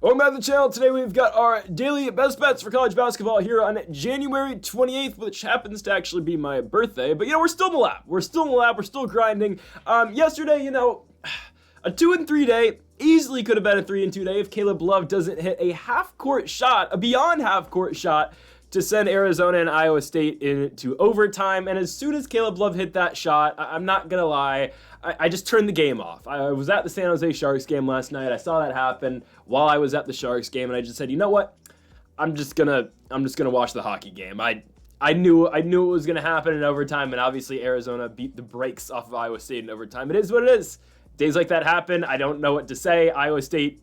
Welcome back to the channel. Today we've got our daily best bets for college basketball here on January 28th, which happens to actually be my birthday. But, we're still in the lab. We're still grinding. Yesterday, a 2-3 day easily could have been a 3-2 day if Caleb Love doesn't hit a beyond half-court shot to send Arizona and Iowa State into overtime. And as soon as Caleb Love hit that shot, I'm not going to lie, I just turned the game off. I was at the San Jose Sharks game last night. I saw that happen while I was at the Sharks game, and I just said, you know what? I'm just gonna watch the hockey game. I knew it was gonna happen in overtime, and obviously Arizona beat the brakes off of Iowa State in overtime. It is what it is. Days like that happen. I don't know what to say. Iowa State,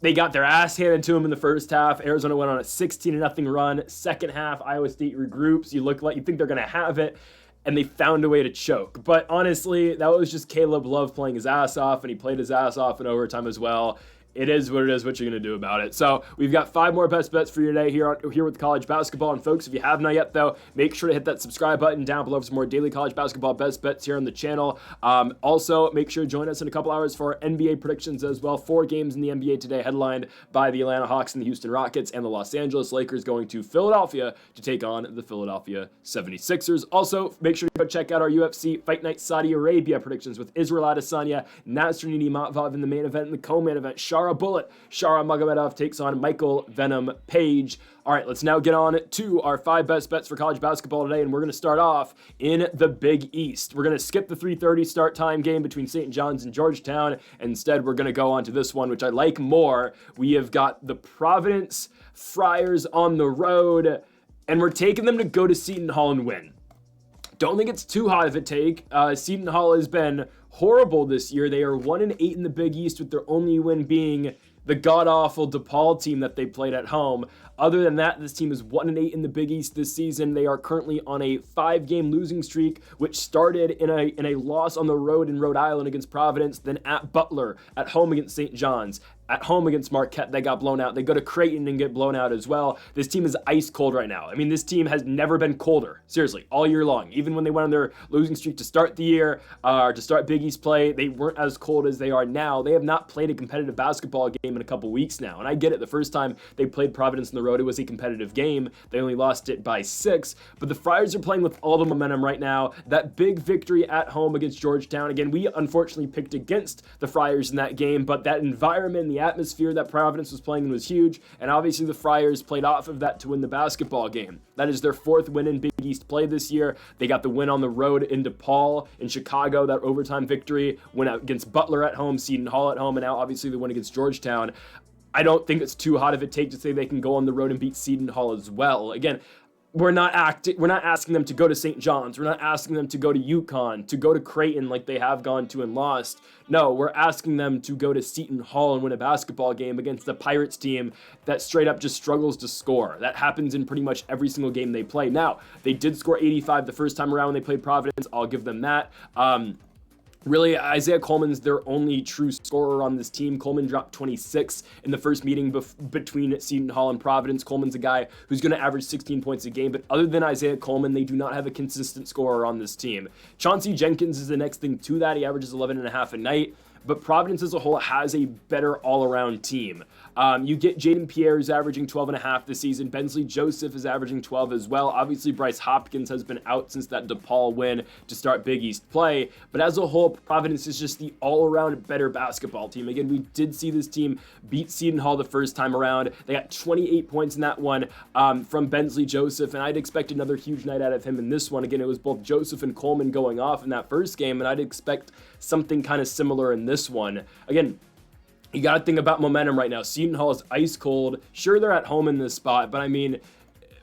they got their ass handed to them in the first half. Arizona went on a 16-0 run. Second half, Iowa State regroups. You think they're going to have it, and they found a way to choke. But honestly, that was just Caleb Love playing his ass off, and he played his ass off in overtime as well. It is what it is, what you're going to do about it. So we've got 5 more best bets for you today here with college basketball. And folks, if you have not yet, though, make sure to hit that subscribe button down below for some more daily college basketball best bets here on the channel. Also, make sure to join us in a couple hours for our NBA predictions as well. 4 games in the NBA today, headlined by the Atlanta Hawks and the Houston Rockets, and the Los Angeles Lakers going to Philadelphia to take on the Philadelphia 76ers. Also, make sure to go check out our UFC Fight Night Saudi Arabia predictions with Israel Adesanya, Nasruddin Imavov in the main event, and the co-main event, Shara Magomedov takes on Michael Venom Page. All right, let's now get on to our 5 best bets for college basketball today, and we're going to start off in the Big East. We're going to skip the 3:30 start time game between St. John's and Georgetown. Instead, we're going to go on to this one, which I like more. We have got the Providence Friars on the road, and we're taking them to go to Seton Hall and win. Don't think it's too hot of a take. Seton Hall has been horrible this year. They are 1-8 in the Big East, with their only win being the god-awful DePaul team that they played at home. Other than that, this team is 1-8 in the Big East this season. They are currently on a 5-game losing streak, which started in a loss on the road in Rhode Island against Providence, then at Butler, at home against St. John's, at home against Marquette. They got blown out. They go to Creighton and get blown out as well. This team is ice cold right now. I mean, this team has never been colder, seriously, all year long. Even when they went on their losing streak to start the year, to start Big East play, they weren't as cold as they are now. They have not played a competitive basketball game in a couple weeks now, and I get it. The first time they played Providence on the road, it was a competitive game. They only lost it by 6, but the Friars are playing with all the momentum right now. That big victory at home against Georgetown, again, we unfortunately picked against the Friars in that game, but that environment, the atmosphere that Providence was playing in was huge, and obviously the Friars played off of that to win the basketball game. That is their 4th win in Big East play this year. They got the win on the road in DePaul, in Chicago, that overtime victory, went out against Butler at home, Seton Hall at home, and now obviously the win against Georgetown. I don't think it's too hot of a take to say they can go on the road and beat Seton Hall as well. Again, we're not asking them to go to St. John's. We're not asking them to go to UConn, to go to Creighton like they have gone to and lost. No, we're asking them to go to Seton Hall and win a basketball game against the Pirates team that straight up just struggles to score. That happens in pretty much every single game they play. Now, they did score 85 the first time around when they played Providence. I'll give them that. Really, Isaiah Coleman's their only true scorer on this team. Coleman dropped 26 in the first meeting between Seton Hall and Providence. Coleman's a guy who's going to average 16 points a game, but other than Isaiah Coleman, they do not have a consistent scorer on this team. Chauncey Jenkins is the next thing to that. He averages 11.5 a night. But Providence as a whole has a better all-around team. You get Jaden Pierre, who's averaging 12.5 this season. Bensley Joseph is averaging 12 as well. Obviously, Bryce Hopkins has been out since that DePaul win to start Big East play. But as a whole, Providence is just the all-around better basketball team. Again, we did see this team beat Seton Hall the first time around. They got 28 points in that one from Bensley Joseph, and I'd expect another huge night out of him in this one. Again, it was both Joseph and Coleman going off in that first game, and I'd expect something kind of similar in this one. Again, you got to think about momentum right now. Seton Hall is ice cold. Sure, they're at home in this spot, but I mean,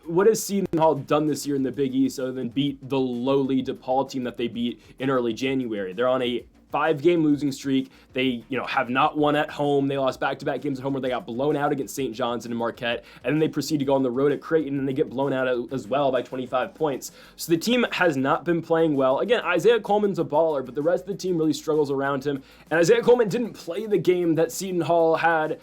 what has Seton Hall done this year in the Big East other than beat the lowly DePaul team that they beat in early January? They're on a 5-game losing streak. They, have not won at home. They lost back-to-back games at home where they got blown out against St. John's and Marquette, and then they proceed to go on the road at Creighton, and they get blown out as well by 25 points. So the team has not been playing well. Again, Isaiah Coleman's a baller, but the rest of the team really struggles around him, and Isaiah Coleman didn't play the game that Seton Hall had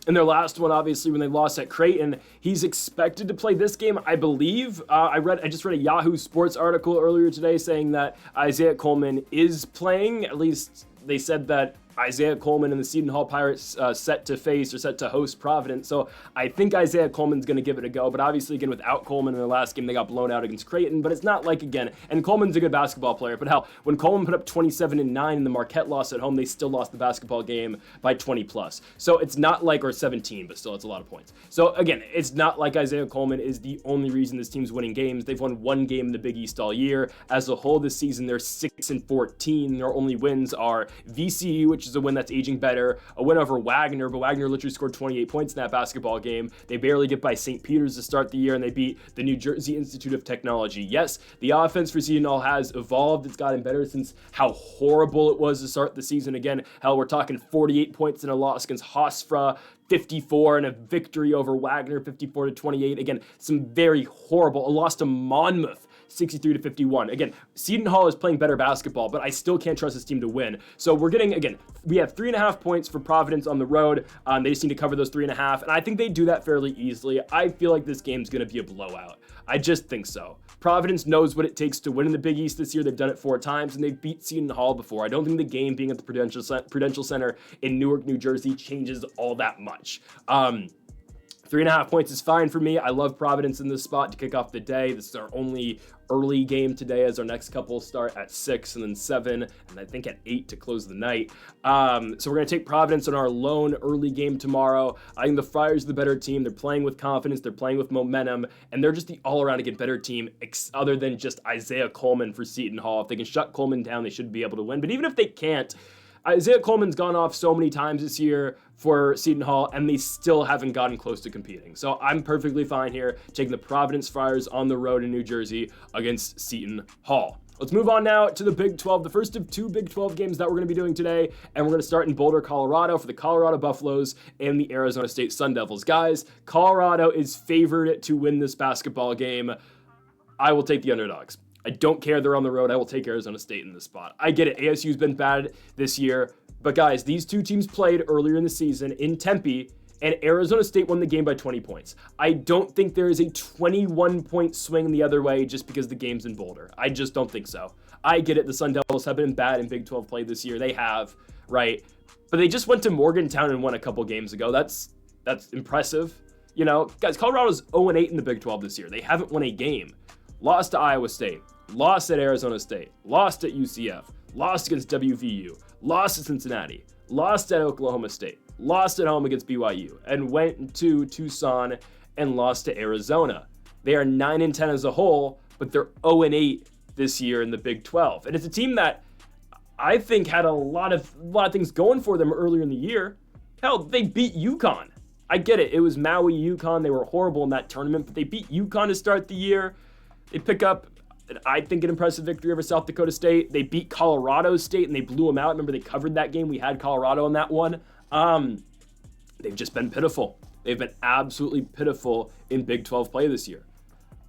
in their last one, obviously, when they lost at Creighton. He's expected to play this game, I believe. I just read a Yahoo Sports article earlier today saying that Isaiah Coleman is playing. At least they said that Isaiah Coleman and the Seton Hall Pirates set to host Providence. So I think Isaiah Coleman's going to give it a go. But obviously, again, without Coleman in the last game, they got blown out against Creighton. But it's not like, again, and Coleman's a good basketball player. But hell, when Coleman put up 27 and 9 in the Marquette loss at home, they still lost the basketball game by 20 plus. So it's not like, or 17, but still, it's a lot of points. So again, it's not like Isaiah Coleman is the only reason this team's winning games. They've won one game in the Big East all year. As a whole this season, they're 6-14. Their only wins are VCU, which is a win that's aging better, a win over Wagner, but Wagner literally scored 28 points in that basketball game. They barely get by St. Peter's to start the year, and they beat the New Jersey Institute of Technology. Yes, the offense for Seton Hall has evolved. It's gotten better since how horrible it was to start the season. Again, hell, we're talking 48 points in a loss against Hofstra, 54 and a victory over Wagner, 54-28. Again, some very horrible. A loss to Monmouth, 63-51. Again, Seton Hall is playing better basketball, but I still can't trust this team to win. So we're getting, again, we have 3.5 points for Providence on the road. They just need to cover those 3.5, and I think they do that fairly easily. I feel like this game's going to be a blowout. I just think so. Providence knows what it takes to win in the Big East this year. They've done it 4 times, and they've beat Seton Hall before. I don't think the game being at the Prudential Center in Newark, New Jersey changes all that much. 3.5 points is fine for me. I love Providence in this spot to kick off the day. This is our only early game today, as our next couple start at 6 and then 7, and I think at 8 to close the night. So we're going to take Providence on our lone early game tomorrow. I think the Friars are the better team. They're playing with confidence. They're playing with momentum, and they're just the all-around again better team, other than just Isaiah Coleman for Seton Hall. If they can shut Coleman down, they should be able to win. But even if they can't, Isaiah Coleman's gone off so many times this year for Seton Hall, and they still haven't gotten close to competing. So I'm perfectly fine here taking the Providence Friars on the road in New Jersey against Seton Hall. Let's move on now to the Big 12, the first of 2 Big 12 games that we're going to be doing today, and we're going to start in Boulder, Colorado for the Colorado Buffaloes and the Arizona State Sun Devils. Guys, Colorado is favored to win this basketball game. I will take the underdogs. I don't care they're on the road. I will take Arizona State in this spot. I get it. ASU's been bad this year. But guys, these two teams played earlier in the season in Tempe, and Arizona State won the game by 20 points. I don't think there is a 21-point swing the other way just because the game's in Boulder. I just don't think so. I get it. The Sun Devils have been bad in Big 12 play this year. They have, right? But they just went to Morgantown and won a couple games ago. That's impressive. You know, guys, Colorado's 0-8 in the Big 12 this year. They haven't won a game. Lost to Iowa State. Lost at Arizona State, lost at UCF, lost against WVU, lost at Cincinnati, lost at Oklahoma State, lost at home against BYU, and went to Tucson and lost to Arizona. They are 9-10 as a whole, but they're 0-8 this year in the Big 12. And it's a team that I think had a lot of things going for them earlier in the year. Hell, they beat UConn. I get it. It was Maui, UConn. They were horrible in that tournament, but they beat UConn to start the year. They pick up, I think, an impressive victory over South Dakota State. They beat Colorado State, and they blew them out. Remember, they covered that game. We had Colorado in that one. They've just been pitiful. They've been absolutely pitiful in Big 12 play this year.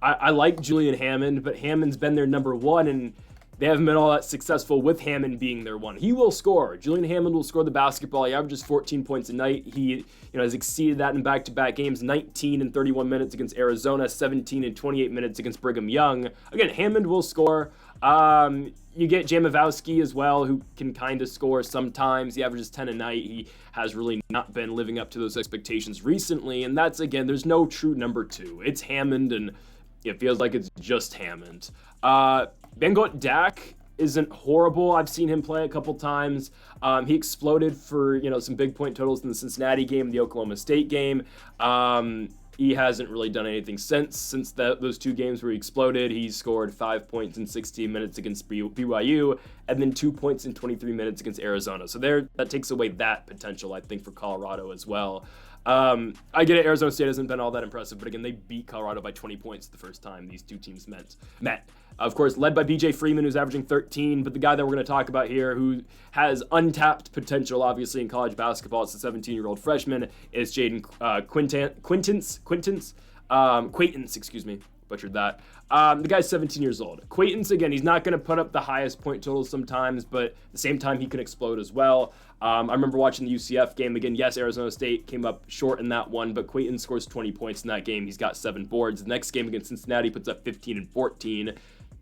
I like Julian Hammond, but Hammond's been their number 1, and they haven't been all that successful with Hammond being their 1. He will score. Julian Hammond will score the basketball. He averages 14 points a night. He has exceeded that in back-to-back games, 19 and 31 minutes against Arizona, 17 and 28 minutes against Brigham Young. Again, Hammond will score. You get Jamavowski as well, who can kind of score sometimes. He averages 10 a night. He has really not been living up to those expectations recently, and that's, again, there's no true number 2. It's Hammond, and it feels like it's just Hammond. Bengot Dak isn't horrible. I've seen him play a couple times. He exploded for, some big point totals in the Cincinnati game, the Oklahoma State game. He hasn't really done anything since those 2 games where he exploded. He scored 5 points in 16 minutes against BYU, and then 2 points in 23 minutes against Arizona. So that takes away that potential, I think, for Colorado as well. I get it, Arizona State hasn't been all that impressive, but again, they beat Colorado by 20 points the first time these 2 teams met. Of course, led by BJ Freeman, who's averaging 13, but the guy that we're going to talk about here, who has untapped potential, obviously, in college basketball, it's a 17-year-old freshman, is Jaden Quaintance, butchered that. The guy's 17 years old. Quaintance, again, he's not going to put up the highest point totals sometimes, but at the same time, he can explode as well. I remember watching the UCF game. Again, yes, Arizona State came up short in that one, but Quaintance scores 20 points in that game. He's got 7 boards. The next game against Cincinnati puts up 15 and 14.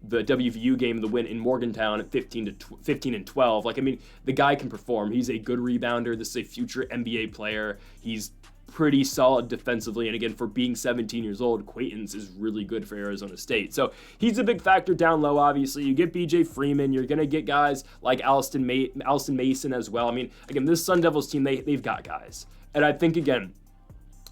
the WVU game, the win in Morgantown at 15-12. Like, I mean, the guy can perform. He's a good rebounder. This is a future NBA player. He's pretty solid defensively, and again, for being 17 years old, Quaintance is really good for Arizona State. So he's a big factor down low, obviously. You get BJ Freeman, you're going to get guys like Alston Mason as well. I mean, again, this Sun Devils team, they've got guys. And I think, again,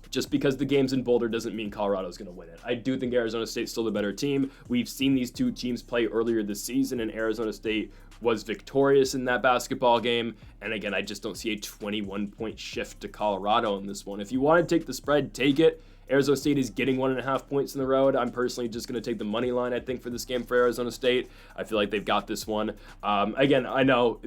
just because the game's in Boulder doesn't mean Colorado's going to win it. I do think Arizona State's still the better team. We've seen these two teams play earlier this season, and Arizona State was victorious in that basketball game. And again, I just don't see a 21-point shift to Colorado in this one. If you want to take the spread, take it. Arizona State is getting 1.5 points in the road. I'm personally just going to take the money line, I think, for this game for Arizona State. I feel like they've got this one. Again, I know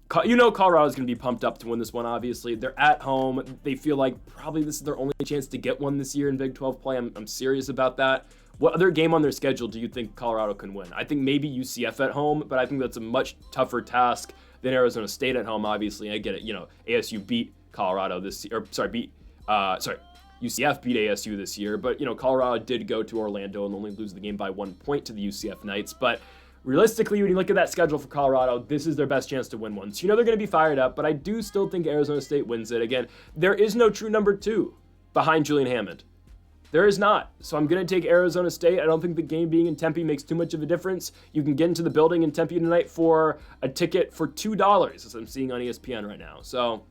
Colorado's going to be pumped up to win this one, obviously. They're at home. They feel like probably this is their only chance to get one this year in Big 12 play. I'm serious about that. What other game on their schedule do you think Colorado can win? I think maybe UCF at home, but I think that's a much tougher task than Arizona State at home, obviously. I get it. ASU beat Colorado this year. UCF beat ASU this year, but, Colorado did go to Orlando and only lose the game by 1 point to the UCF Knights. But realistically, when you look at that schedule for Colorado, this is their best chance to win one. So they're going to be fired up, but I do still think Arizona State wins it. Again, there is no true number 2 behind Julian Hammond. There is not. So I'm going to take Arizona State. I don't think the game being in Tempe makes too much of a difference. You can get into the building in Tempe tonight for a ticket for $2, as I'm seeing on ESPN right now. So,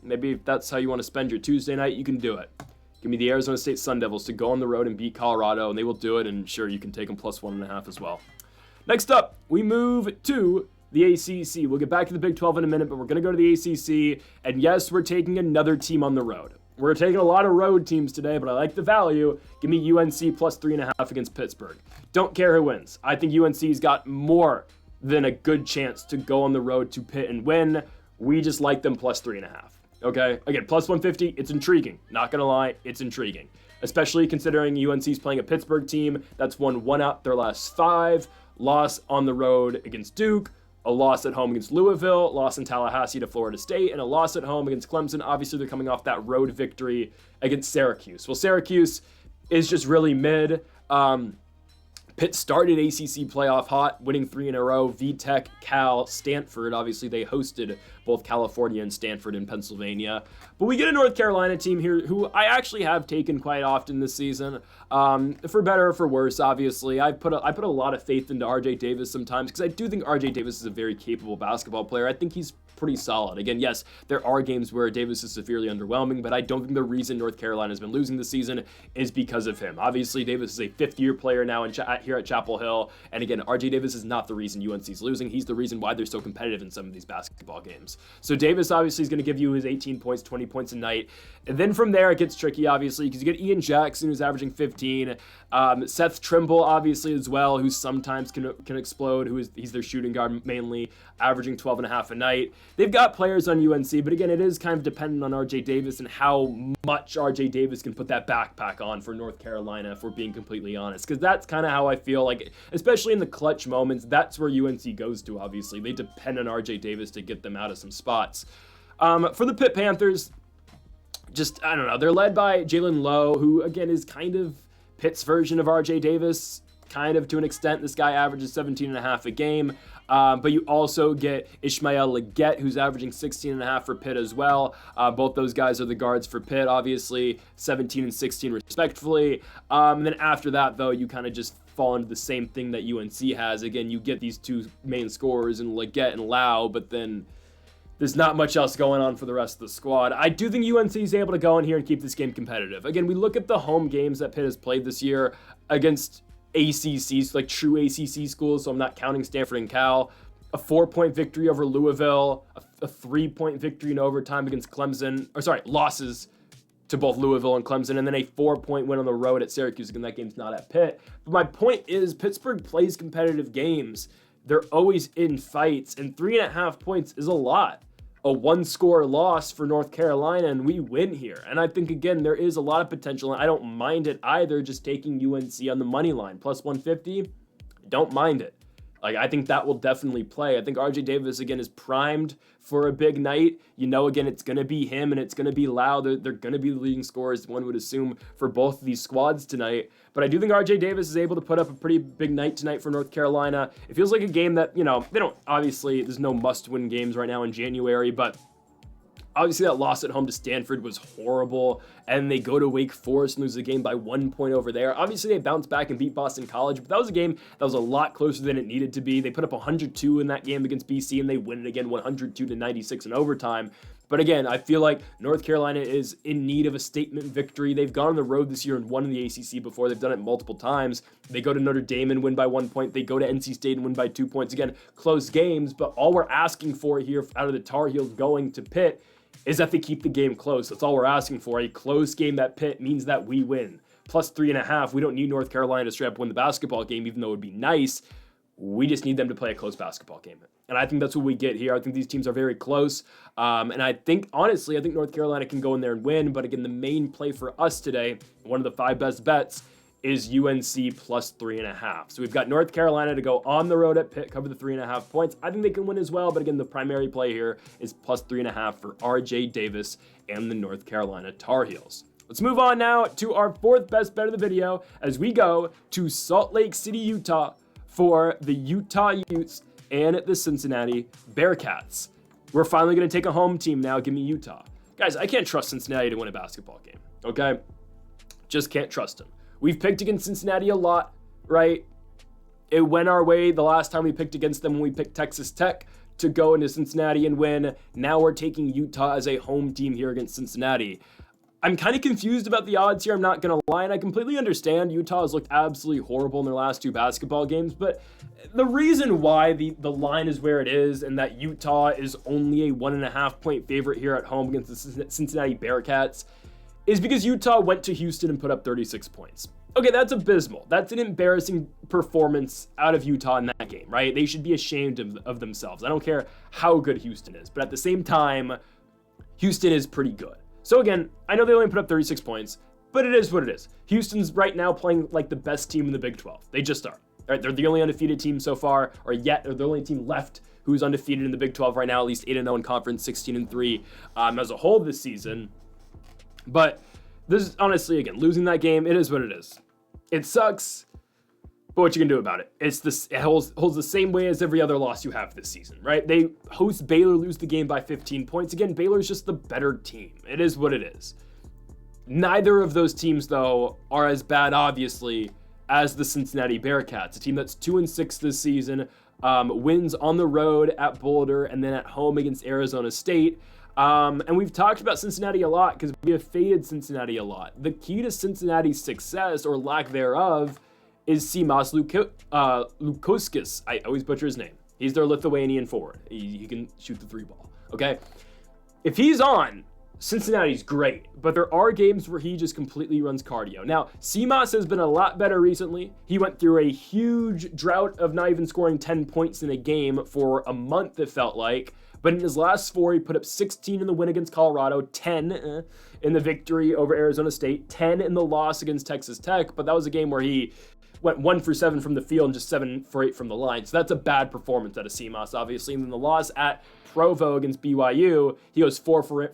maybe if that's how you want to spend your Tuesday night, you can do it. Give me the Arizona State Sun Devils to go on the road and beat Colorado, and they will do it. And sure, you can take them plus 1.5 as well. Next up, we move to the ACC. We'll get back to the Big 12 in a minute, but we're going to go to the ACC. And yes, we're taking another team on the road. We're taking a lot of road teams today, but I like the value. Give me UNC plus 3.5 against Pittsburgh. Don't care who wins. I think UNC's got more than a good chance to go on the road to Pitt and win. We just like them plus 3.5. Okay? Again, plus 150, it's intriguing. Not going to lie, it's intriguing. Especially considering UNC's playing a Pittsburgh team that's won 1 out their last 5. Loss on the road against Duke, a loss at home against Louisville, loss in Tallahassee to Florida State, and a loss at home against Clemson. Obviously, they're coming off that road victory against Syracuse. Well, Syracuse is just really mid. Pitt started ACC playoff hot, winning 3 in a row. VTech, Cal, Stanford. Obviously, they hosted both California and Stanford in Pennsylvania. But we get a North Carolina team here who I actually have taken quite often this season. For better or for worse, obviously. I put a lot of faith into RJ Davis sometimes because I do think RJ Davis is a very capable basketball player. I think he's pretty solid. Again, yes, there are games where Davis is severely underwhelming, but I don't think the reason North Carolina has been losing this season is because of him. Obviously, Davis is a fifth-year player now here at Chapel Hill, and again, RJ Davis is not the reason UNC is losing. He's the reason why they're so competitive in some of these basketball games. So Davis obviously is going to give you his 18 points, 20 points a night, and then from there it gets tricky, obviously, because you get Ian Jackson, who's averaging 15, Seth Trimble, obviously, as well, who sometimes can explode, he's their shooting guard mainly, averaging 12.5 a night. They've got players on UNC, but again, it is kind of dependent on RJ Davis and how much RJ Davis can put that backpack on for North Carolina, if we're being completely honest, because that's kind of how I feel like, especially in the clutch moments, that's where UNC goes to, obviously. They depend on RJ Davis to get them out of some spots. For the Pitt Panthers, I don't know, they're led by Jalen Lowe, who, again, is kind of Pitt's version of RJ Davis, kind of to an extent. This guy averages 17.5 a game. But you also get Ishmael Leggett, who's averaging 16.5 for Pitt as well. Both those guys are the guards for Pitt, obviously, 17 and 16 respectively. And then after that, though, you kind of just fall into the same thing that UNC has. Again, you get these two main scorers in Leggett and Lau, but then there's not much else going on for the rest of the squad. I do think UNC is able to go in here and keep this game competitive. Again, we look at the home games that Pitt has played this year against ACCs, like true ACC schools, so I'm not counting Stanford and Cal. A 4-point victory over Louisville, a 3-point victory in overtime against Clemson, losses to both Louisville and Clemson, and then a 4-point win on the road at Syracuse. Again, that game's not at Pitt. But my point is, Pittsburgh plays competitive games. They're always in fights, and 3.5 points is a lot. A 1-score loss for North Carolina, and we win here. And I think, again, there is a lot of potential, and I don't mind it either, just taking UNC on the money line. Plus 150, don't mind it. Like, I think that will definitely play. I think RJ Davis, again, is primed for a big night. Again, it's going to be him and it's going to be loud. They're going to be the leading scorers, one would assume, for both of these squads tonight. But I do think RJ Davis is able to put up a pretty big night tonight for North Carolina. It feels like a game that, they don't, obviously, there's no must-win games right now in January, but obviously that loss at home to Stanford was horrible, and they go to Wake Forest and lose the game by 1 point over there. Obviously they bounced back and beat Boston College, but that was a game that was a lot closer than it needed to be. They put up 102 in that game against BC, and they win it again 102-96 in overtime. But again, I feel like North Carolina is in need of a statement victory. They've gone on the road this year and won in the ACC before. They've done it multiple times. They go to Notre Dame and win by 1 point. They go to NC State and win by 2 points. Again, close games, but all we're asking for here out of the Tar Heels going to Pitt is that they keep the game close. That's all we're asking for. A close game at Pitt means that we win. Plus 3.5. We don't need North Carolina to straight up win the basketball game, even though it would be nice. We just need them to play a close basketball game. And I think that's what we get here. I think these teams are very close. And I think, honestly, I think North Carolina can go in there and win. But again, the main play for us today, one of the 5 best bets, is UNC plus 3.5. So we've got North Carolina to go on the road at Pitt, cover the 3.5 points. I think they can win as well, but again, the primary play here is plus 3.5 for RJ Davis and the North Carolina Tar Heels. Let's move on now to our 4th best bet of the video as we go to Salt Lake City, Utah for the Utah Utes and the Cincinnati Bearcats. We're finally going to take a home team now. Give me Utah. Guys, I can't trust Cincinnati to win a basketball game, okay? Just can't trust them. We've picked against Cincinnati a lot, right? It went our way the last time we picked against them when we picked Texas Tech to go into Cincinnati and win. Now we're taking Utah as a home team here against Cincinnati. I'm kind of confused about the odds here, I'm not going to lie, and I completely understand Utah has looked absolutely horrible in their last 2 basketball games, but the reason why the line is where it is and that Utah is only a 1.5 point favorite here at home against the Cincinnati Bearcats is because Utah went to Houston and put up 36 points. Okay, that's abysmal. That's an embarrassing performance out of Utah in that game, right? They should be ashamed of themselves. I don't care how good Houston is, but at the same time, Houston is pretty good. So again, I know they only put up 36 points, but it is what it is. Houston's right now playing like the best team in the Big 12. They just are. Right? They're the only undefeated team so far, or yet they're the only team left who's undefeated in the Big 12 right now, at least 8-0 in conference, 16-3 as a whole this season. But this is honestly, again, losing that game, it is what it is. It sucks, but what you can do about it? It holds the same way as every other loss you have this season, right? They host Baylor, lose the game by 15 points. Again, Baylor's just the better team. It is what it is. Neither of those teams, though, are as bad, obviously, as the Cincinnati Bearcats, a team that's 2-6 this season, wins on the road at Boulder and then at home against Arizona State. And we've talked about Cincinnati a lot because we have faded Cincinnati a lot. The key to Cincinnati's success, or lack thereof, is Simas Lukauskis. I always butcher his name. He's their Lithuanian forward. He can shoot the 3-ball, okay? If he's on, Cincinnati's great, but there are games where he just completely runs cardio. Now, Simas has been a lot better recently. He went through a huge drought of not even scoring 10 points in a game for a month, it felt like. But in his last 4, he put up 16 in the win against Colorado, 10 in the victory over Arizona State, 10 in the loss against Texas Tech. But that was a game where he went 1 for 7 from the field and just 7 for 8 from the line. So that's a bad performance out of Simas, obviously. And then the loss at Provo against BYU, he goes 4 for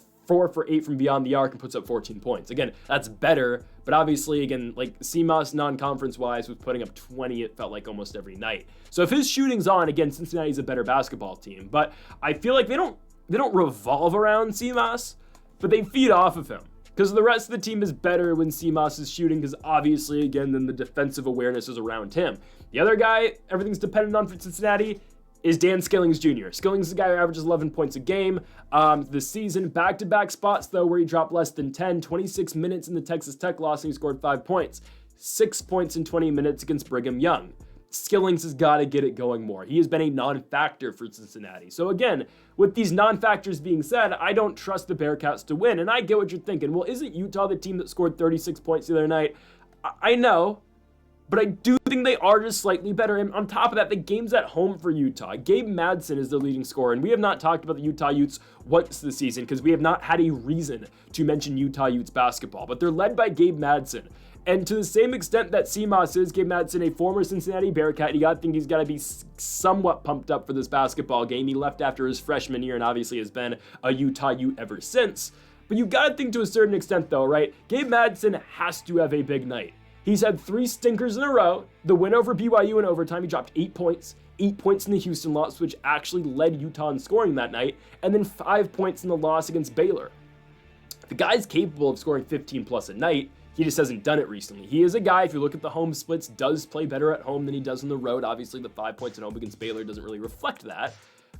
8 from beyond the arc and puts up 14 points. Again, that's better, but obviously, again, like Simas non-conference wise was putting up 20, it felt like almost every night. So if his shooting's on, again, Cincinnati's a better basketball team, but I feel like they don't revolve around Simas, but they feed off of him. Because the rest of the team is better when Simas is shooting, because obviously, again, then the defensive awareness is around him. The other guy, everything's dependent on for Cincinnati, is Dan Skillings Jr. Skillings is the guy who averages 11 points a game this season. Back-to-back spots, though, where he dropped less than 10. 26 minutes in the Texas Tech loss, and he scored 5 points. 6 points in 20 minutes against Brigham Young. Skillings has got to get it going more. He has been a non-factor for Cincinnati. So again, with these non-factors being said, I don't trust the Bearcats to win. And I get what you're thinking. Well, isn't Utah the team that scored 36 points the other night? I know. but I do think they are just slightly better. And on top of that, the game's at home for Utah. Gabe Madsen is the leading scorer, and we have not talked about the Utah Utes once this season because we have not had a reason to mention Utah Utes basketball, but they're led by Gabe Madsen. And to the same extent that CMOS is, Gabe Madsen, a former Cincinnati Bearcat, you gotta think he's gotta be somewhat pumped up for this basketball game. He left after his freshman year and obviously has been a Utah Ute ever since. But you gotta think to a certain extent though, right? Gabe Madsen has to have a big night. He's had 3 stinkers in a row. The win over BYU in overtime, he dropped 8 points. 8 points in the Houston loss, which actually led Utah in scoring that night, and then 5 points in the loss against Baylor. The guy's capable of scoring 15 plus a night. He just hasn't done it recently. He is a guy, if you look at the home splits, does play better at home than he does on the road. Obviously, the 5 points at home against Baylor doesn't really reflect that.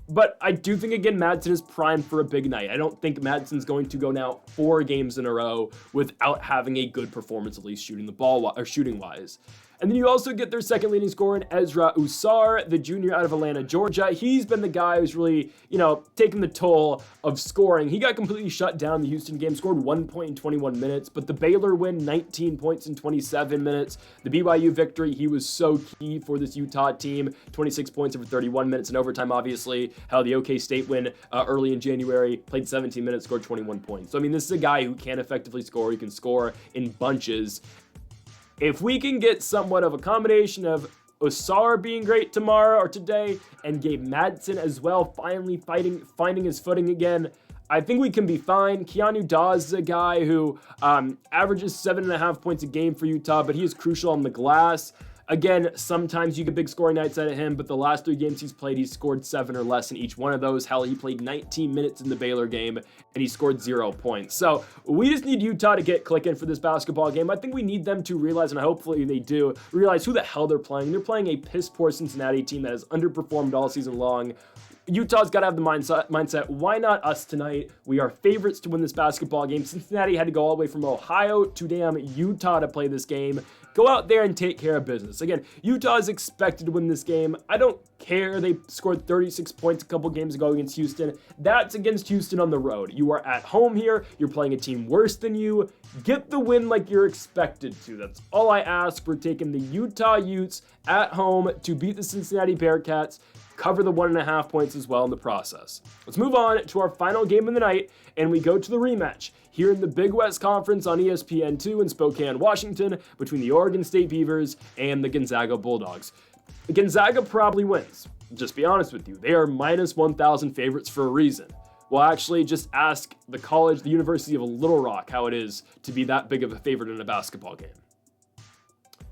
But I do think, again, Madsen is primed for a big night. I don't think Madsen's going to go now 4 games in a row without having a good performance, at least shooting the ball or shooting-wise. And then you also get their second leading scorer in Ezra Usar, the junior out of Atlanta, Georgia. He's been the guy who's really, taken the toll of scoring. He got completely shut down the Houston game, scored 1 point in 21 minutes, but the Baylor win, 19 points in 27 minutes. The BYU victory, he was so key for this Utah team, 26 points over 31 minutes in overtime, obviously. How the OK State win early in January, played 17 minutes, scored 21 points. So, this is a guy who can effectively score. He can score in bunches. If we can get somewhat of a combination of Osar being great tomorrow or today and Gabe Madsen as well, finally finding his footing again, I think we can be fine. Keanu Dawes is a guy who averages 7.5 points a game for Utah, but he is crucial on the glass. Again, sometimes you get big scoring nights out of him, but the last 3 games he's played, he's scored 7 or less in each one of those. Hell, he played 19 minutes in the Baylor game, and he scored 0 points. So we just need Utah to get clicking for this basketball game. I think we need them to realize, and hopefully they do, realize who the hell they're playing. They're playing a piss-poor Cincinnati team that has underperformed all season long. Utah's got to have the mindset, why not us tonight? We are favorites to win this basketball game. Cincinnati had to go all the way from Ohio to damn Utah to play this game. Go out there and take care of business. Again, Utah is expected to win this game. I don't care. They scored 36 points a couple games ago against Houston. That's against Houston on the road. You are at home here. You're playing a team worse than you. Get the win like you're expected to. That's all I ask. We're taking the Utah Utes at home to beat the Cincinnati Bearcats, cover the 1.5 points as well in the process. Let's move on to our final game of the night, and we go to the rematch here in the Big West Conference on ESPN2 in Spokane, Washington, between the Oregon State Beavers and the Gonzaga Bulldogs. Gonzaga probably wins. Just be honest with you. They are minus 1,000 favorites for a reason. Well, actually, just ask the University of Little Rock how it is to be that big of a favorite in a basketball game.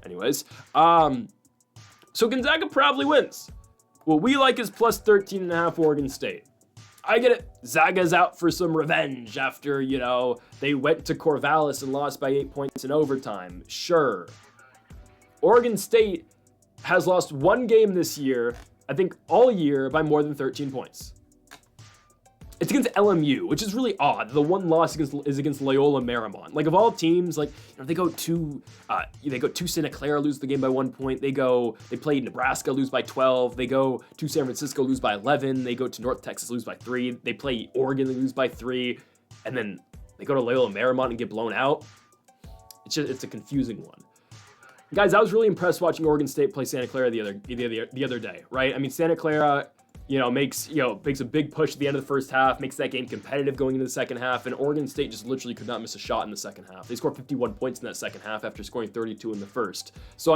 Anyways, so Gonzaga probably wins. What we like is plus 13.5 Oregon State. I get it. Zaga's out for some revenge after, they went to Corvallis and lost by 8 points in overtime. Sure. Oregon State has lost 1 game this year, I think all year, by more than 13 points. It's against LMU, which is really odd. The one loss is against Loyola Marymount. Like, of all teams, they go to Santa Clara, lose the game by 1 point. They play Nebraska, lose by 12. They go to San Francisco, lose by 11. They go to North Texas, lose by 3. They play Oregon, they lose by 3. And then they go to Loyola Marymount and get blown out. It's a confusing one. Guys, I was really impressed watching Oregon State play Santa Clara the other day, right? Santa Clara, makes a big push at the end of the first half, makes that game competitive going into the second half, and Oregon State just literally could not miss a shot in the second half. They scored 51 points in that second half after scoring 32 in the first. So,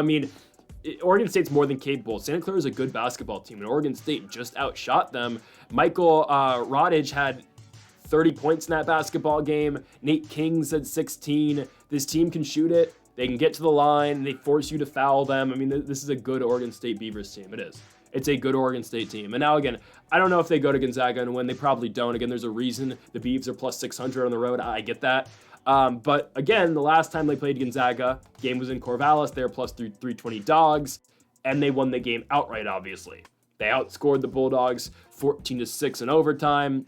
Oregon State's more than capable. Santa Clara is a good basketball team, and Oregon State just outshot them. Michael Rodich had 30 points in that basketball game. Nate Kings had 16. This team can shoot it. They can get to the line. They force you to foul them. This is a good Oregon State Beavers team. It is. It's a good Oregon State team. And now, again, I don't know if they go to Gonzaga and win. They probably don't. Again, there's a reason the Beavs are plus 600 on the road. I get that. But, again, the last time they played Gonzaga, game was in Corvallis. They were plus 320 dogs, and they won the game outright, obviously. They outscored the Bulldogs 14-6 in overtime.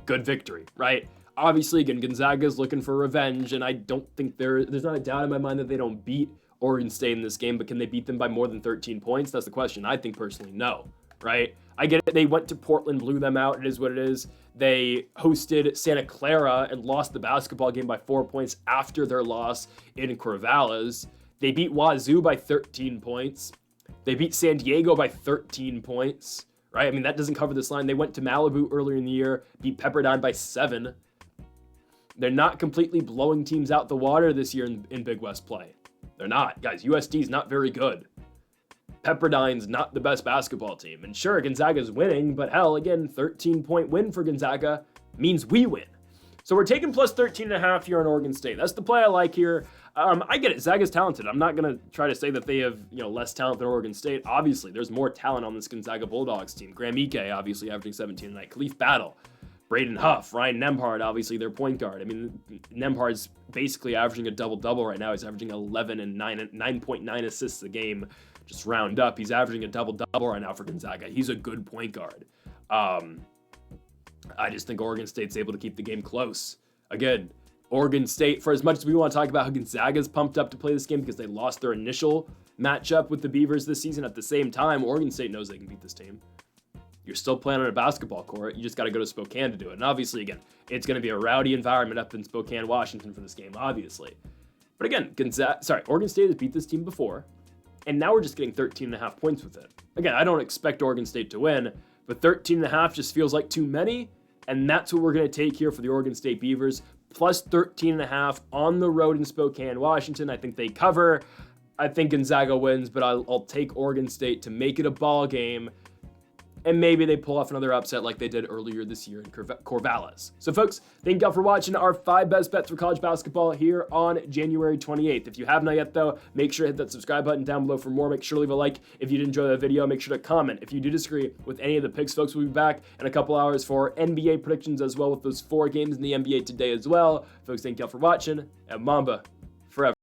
Good victory, right? Obviously, again, Gonzaga's looking for revenge, and I don't think there's not a doubt in my mind that they don't beat Oregon State in this game, but can they beat them by more than 13 points? That's the question. I think personally, no, right? I get it. They went to Portland, blew them out. It is what it is. They hosted Santa Clara and lost the basketball game by 4 points after their loss in Corvallis. They beat Wazoo by 13 points. They beat San Diego by 13 points, right? I mean, that doesn't cover this line. They went to Malibu earlier in the year, beat Pepperdine by 7. They're not completely blowing teams out the water this year in Big West play. They're not. Guys, USD's not very good. Pepperdine's not the best basketball team. And sure, Gonzaga's winning, but hell, again, 13-point win for Gonzaga means we win. So we're taking plus 13.5 here on Oregon State. That's the play I like here. I get it. Zaga's talented. I'm not going to try to say that they have, less talent than Oregon State. Obviously, there's more talent on this Gonzaga Bulldogs team. Graham Ike, obviously, averaging 17 tonight. Khalif Battle, Braden Huff, Ryan Nembhard, obviously, their point guard. I mean, Nembhard's basically averaging a double-double right now. He's averaging 11 and 9.9 assists a game. Just round up. He's averaging a double-double right now for Gonzaga. He's a good point guard. I just think Oregon State's able to keep the game close. Again, Oregon State, for as much as we want to talk about how Gonzaga's pumped up to play this game because they lost their initial matchup with the Beavers this season, at the same time, Oregon State knows they can beat this team. You're still playing on a basketball court. You just got to go to Spokane to do it. And obviously, again, it's going to be a rowdy environment up in Spokane, Washington for this game, obviously. But again, Oregon State has beat this team before, and now we're just getting 13.5 points with it. Again, I don't expect Oregon State to win, but 13.5 just feels like too many, and that's what we're going to take here for the Oregon State Beavers. Plus 13.5 on the road in Spokane, Washington. I think they cover. I think Gonzaga wins, but I'll take Oregon State to make it a ball game. And maybe they pull off another upset like they did earlier this year in Corvallis. So folks, thank you all for watching our 5 best bets for college basketball here on January 28th. If you have not yet though, make sure to hit that subscribe button down below for more. Make sure to leave a like if you did enjoy the video. Make sure to comment if you do disagree with any of the picks. Folks, we'll be back in a couple hours for NBA predictions as well with those 4 games in the NBA today as well. Folks, thank you all for watching, and Mamba forever.